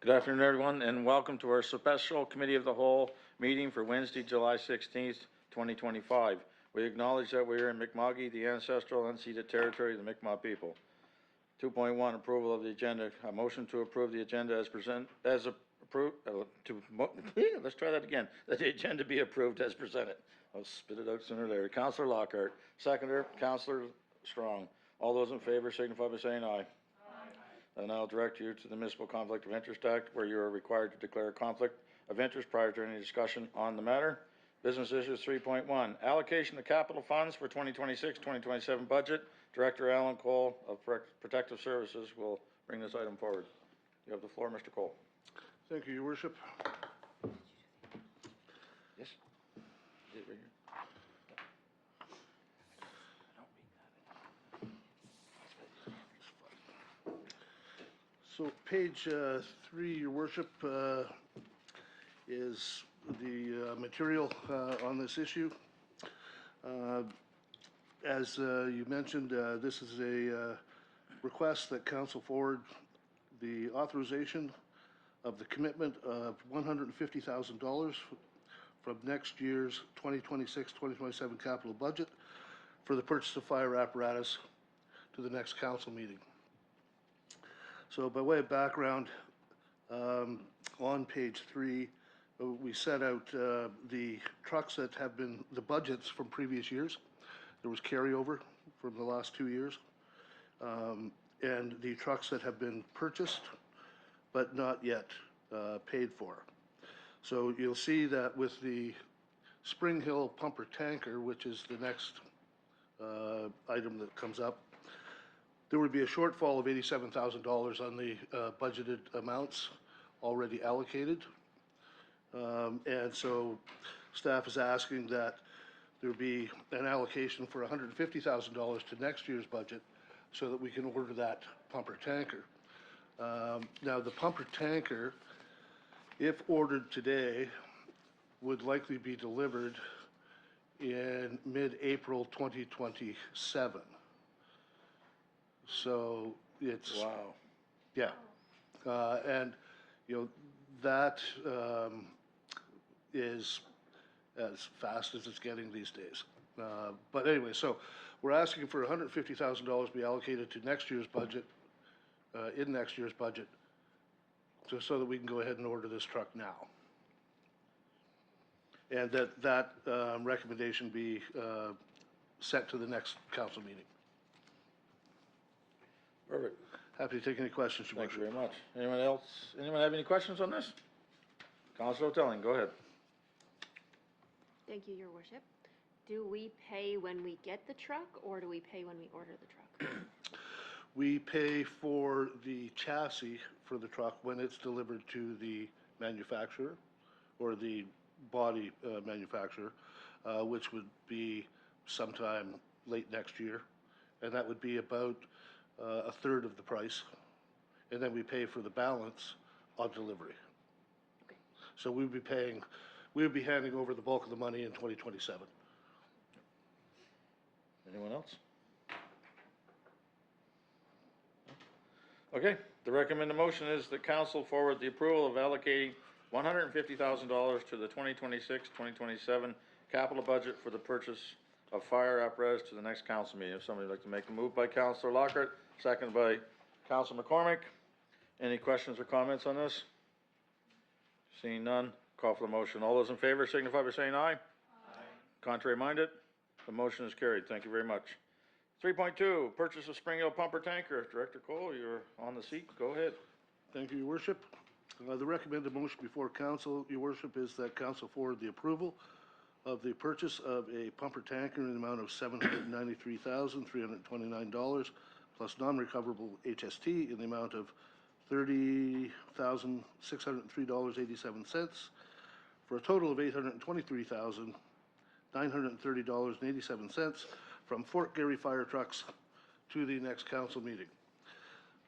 Good afternoon, everyone, and welcome to our special Committee of the Whole meeting for Wednesday, July 16th, 2025. We acknowledge that we are in Mi'kma'ki, the ancestral unceded territory of the Mi'kmaq people. 2.1, approval of the agenda. A motion to approve the agenda let's try that again. That the agenda be approved as presented. I'll spit it out sooner or later. Councillor Lockhart, seconder, Councillor Strong. All those in favor signify by saying aye. And I'll direct you to the Municipal Conflict of Interest Act, where you are required to declare a conflict of interest prior to any discussion on the matter. Business issues 3.1, allocation of capital funds for 2026-2027 budget. Director Alan Cole of Protective Services will bring this item forward. You have the floor, Mr. Cole. Thank you, Your Worship. Yes. So page 3, Your Worship, is the material on this issue. As you mentioned, this is a request that Council forward the authorization of the commitment of $150,000 from next year's 2026-2027 capital budget for the purchase of fire apparatus to the next council meeting. So by way of background, on page 3, we set out the trucks that have been the budgets from previous years. There was carryover from the last 2 years, and the trucks that have been purchased but not yet paid for. So you'll see that with the Spring Hill pumper tanker, which is the next item that comes up, there would be a shortfall of $87,000 on the budgeted amounts already allocated. And so staff is asking that there be an allocation for $150,000 to next year's budget so that we can order that pumper tanker. Now, the pumper tanker, if ordered today, would likely be delivered in mid-April 2027. So it's... Wow. Yeah. And, you know, that is as fast as it's getting these days. But anyway, so we're asking for $150,000 to be allocated to next year's budget, in next year's budget, just so that we can go ahead and order this truck now. And that recommendation be sent to the next council meeting. Perfect. Happy to take any questions, Your Thank you Worship. very much. Anyone else? Anyone have any questions on this? Councillor O'Telling, go ahead. Thank you, Your Worship. Do we pay when we get the truck, or do we pay when we order the truck? We pay for the chassis for the truck when it's delivered to the manufacturer or the body manufacturer, which would be sometime late next year. And that would be about a third of the price. And then we pay for the balance on delivery. Okay. So we would be handing over the bulk of the money in 2027. Anyone else? Okay, the recommended motion is that council forward the approval of allocating $150,000 to the 2026-2027 capital budget for the purchase of fire apparatus to the next council meeting. If somebody would like to make a move by Councillor Lockhart, second by Councillor McCormick. Any questions or comments on this? Seeing none, call for the motion. All those in favor signify by saying aye. Aye. Contrary minded? The motion is carried. Thank you very much. 3.2, purchase of Spring Hill pumper tanker. Director Cole, you're on the seat. Go ahead. Thank you, Your Worship. The recommended motion before council, Your Worship, is that council forward the approval of the purchase of a pumper tanker in the amount of $793,329 plus non-recoverable HST in the amount of $30,603.87 for a total of $823,930.87 from Fort Garry Fire Trucks to the next council meeting.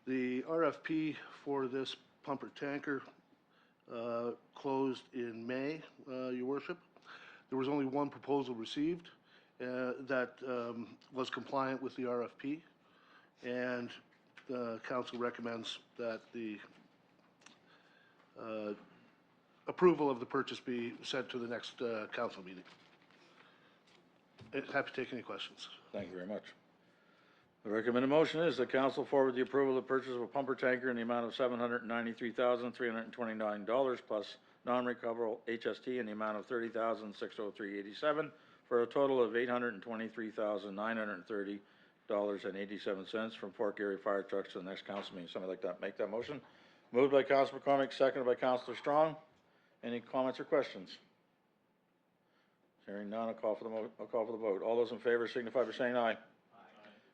The RFP for this pumper tanker closed in May, Your Worship. There was only one proposal received that was compliant with the RFP, and the council recommends that the approval of the purchase be sent to the next council meeting. Happy to take any questions. Thank you very much. The recommended motion is that council forward the approval of the purchase of a pumper tanker in the amount of $793,329 plus non-recoverable HST in the amount of $30,603.87 for a total of $823,930.87 from Fort Garry Fire Trucks to the next council meeting. Somebody like that, make that motion? Moved by Councilor McCormick, seconded by Councilor Strong. Any comments or questions? Hearing none, I'll call for the vote. All those in favor signify by saying aye. Aye.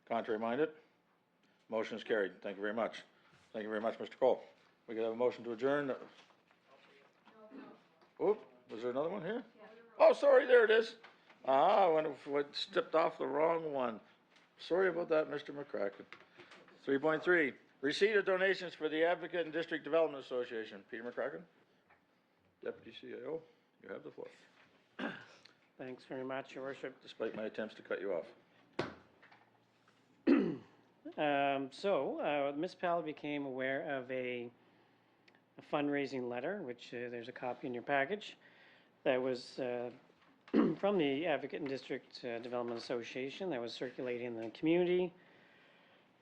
Contrary minded? Motion is carried. Thank you very much. Thank you very much, Mr. Cole. We could have a motion to adjourn. Oop, was there another one here? Oh, sorry, there it is. I stepped off the wrong one. Sorry about that, Mr. McCracken. 3.3, receipt of donations for the Advocate and District Development Association. Peter McCracken, Deputy CAO, you have the floor. Thanks very much, Your Worship. Despite my attempts to cut you off. The municipality became aware of a fundraising letter, which there's a copy in your package, that was from the Advocate and District Development Association that was circulating in the community,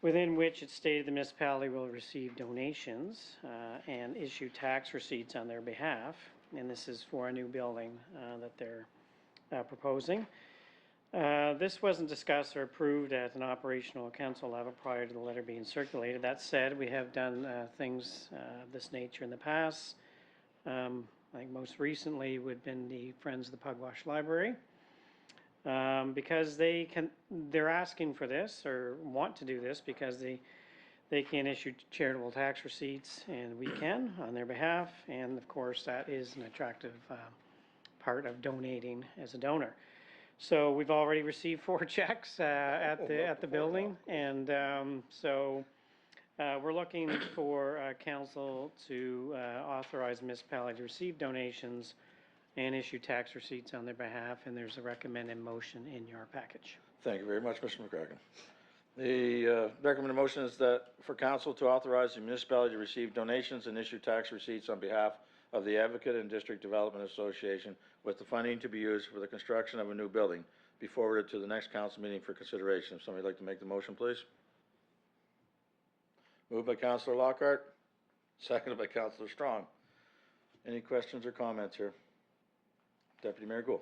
within which it stated the municipality will receive donations and issue tax receipts on their behalf. And this is for a new building that they're proposing. This wasn't discussed or approved at an operational council level prior to the letter being circulated. That said, we have done things of this nature in the past. I think most recently would have been the Friends of the Pugwash Library. Because they're asking for this or want to do this because they can issue charitable tax receipts, and we can on their behalf. And of course, that is an attractive part of donating as a donor. So we've already received 4 checks at the building, and we're looking for council to authorize municipality to receive donations and issue tax receipts on their behalf, and there's a recommended motion in your package. Thank you very much, Mr. McCracken. The recommended motion is that for council to authorize the municipality to receive donations and issue tax receipts on behalf of the Advocate and District Development Association, with the funding to be used for the construction of a new building, be forwarded to the next council meeting for consideration. If somebody would like to make the motion, please. Moved by Councilor Lockhart, seconded by Councilor Strong. Any questions or comments here? Deputy Mayor Gould.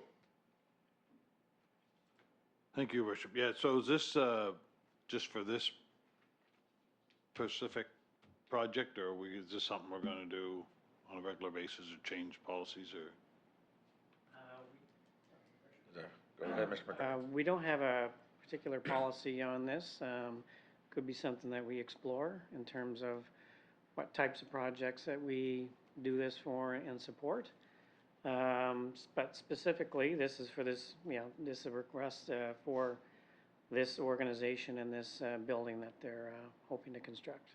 Thank you, Your Worship. Yeah, so is this just for this specific project, or is this something we're going to do on a regular basis, or change policies, or? Go ahead, Mr. McCracken. We don't have a particular policy on this. Could be something that we explore in terms of what types of projects that we do this for and support. But specifically, this is for this, this is a request for this organization and this building that they're hoping to construct.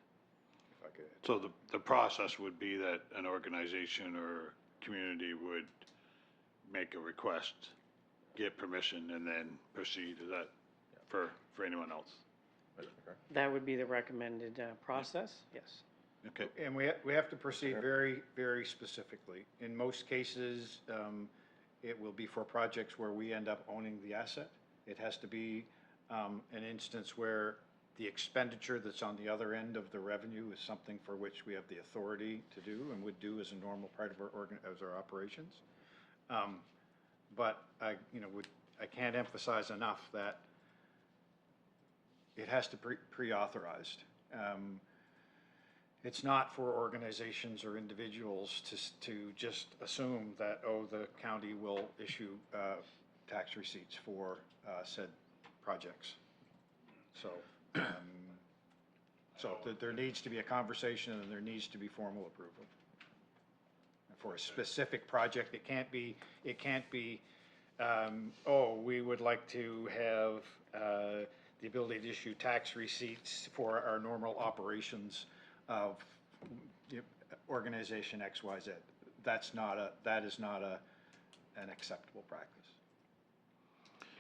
So the process would be that an organization or community would make a request, get permission, and then proceed. Is that for anyone else? That would be the recommended process, yes. Okay. And we have to proceed very, very specifically. In most cases, it will be for projects where we end up owning the asset. It has to be an instance where the expenditure that's on the other end of the revenue is something for which we have the authority to do and would do as a normal part of our operations. But I can't emphasize enough that it has to be pre-authorized. It's not for organizations or individuals to just assume that, oh, the county will issue tax receipts for said projects. So there needs to be a conversation and there needs to be formal approval. For a specific project, it can't be, oh, we would like to have the ability to issue tax receipts for our normal operations of organization XYZ. That is not an acceptable practice.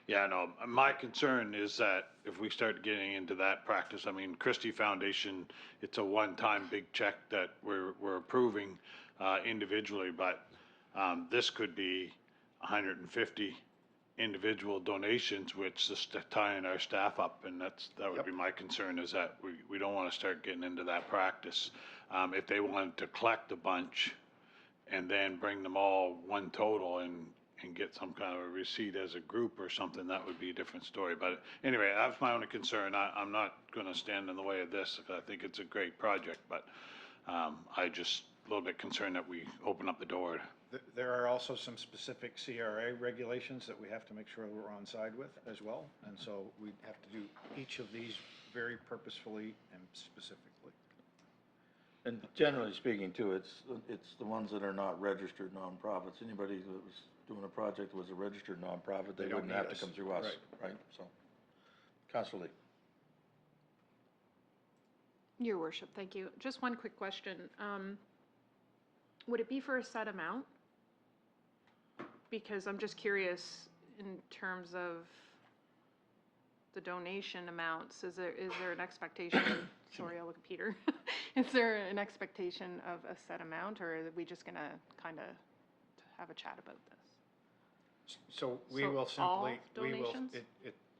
Yeah, no, my concern is that if we start getting into that practice, I mean, Christie Foundation, it's a one-time big check that we're approving. individually, but, this could be 150 individual donations, which is tying our staff up, and that would be my concern, is that we don't wanna start getting into that practice. If they wanted to collect a bunch and then bring them all one total and get some kind of a receipt as a group or something, that would be a different story. But anyway, that's my only concern. I'm not gonna stand in the way of this, I think it's a great project, but, I just a little bit concerned that we open up the door. There are also some specific CRA regulations that we have to make sure we're on side with as well. And so we have to do each of these very purposefully and specifically. And generally speaking too, it's the ones that are not registered nonprofits. Anybody that was doing a project that was a registered nonprofit, they They don't wouldn't have need to us. come through us, right? So, Counselor Lee. Your worship, thank you. Just one quick question. Would it be for a set amount? Because I'm just curious in terms of the donation amounts, is there an expectation, sorry, I'll look at Peter. Is there an expectation of a set amount, or are we just gonna kinda have a chat about this? So we So will all simply, donations?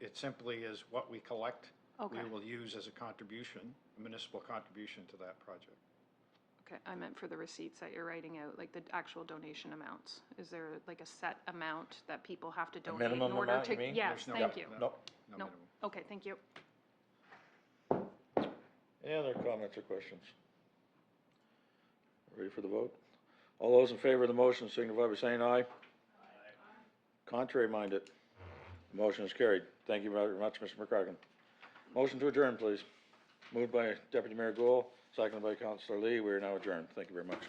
it simply is what we collect. Okay. We will use as a contribution, a municipal contribution to that project. Okay, I meant for the receipts that you're writing out, like the actual donation amounts. Is there like a set amount that people have to donate in minimum order amount, to? you mean? Yes, There's no- thank you. Nope. No No, minimum. okay, thank you. Any other comments or questions? Ready for the vote? All those in favor of the motion signify by saying aye. Contrary minded? Motion is carried. Thank you very much, Mr. McCracken. Motion to adjourn, please. Moved by Deputy Mayor Gould, seconded by Councilor Lee. We are now adjourned. Thank you very much.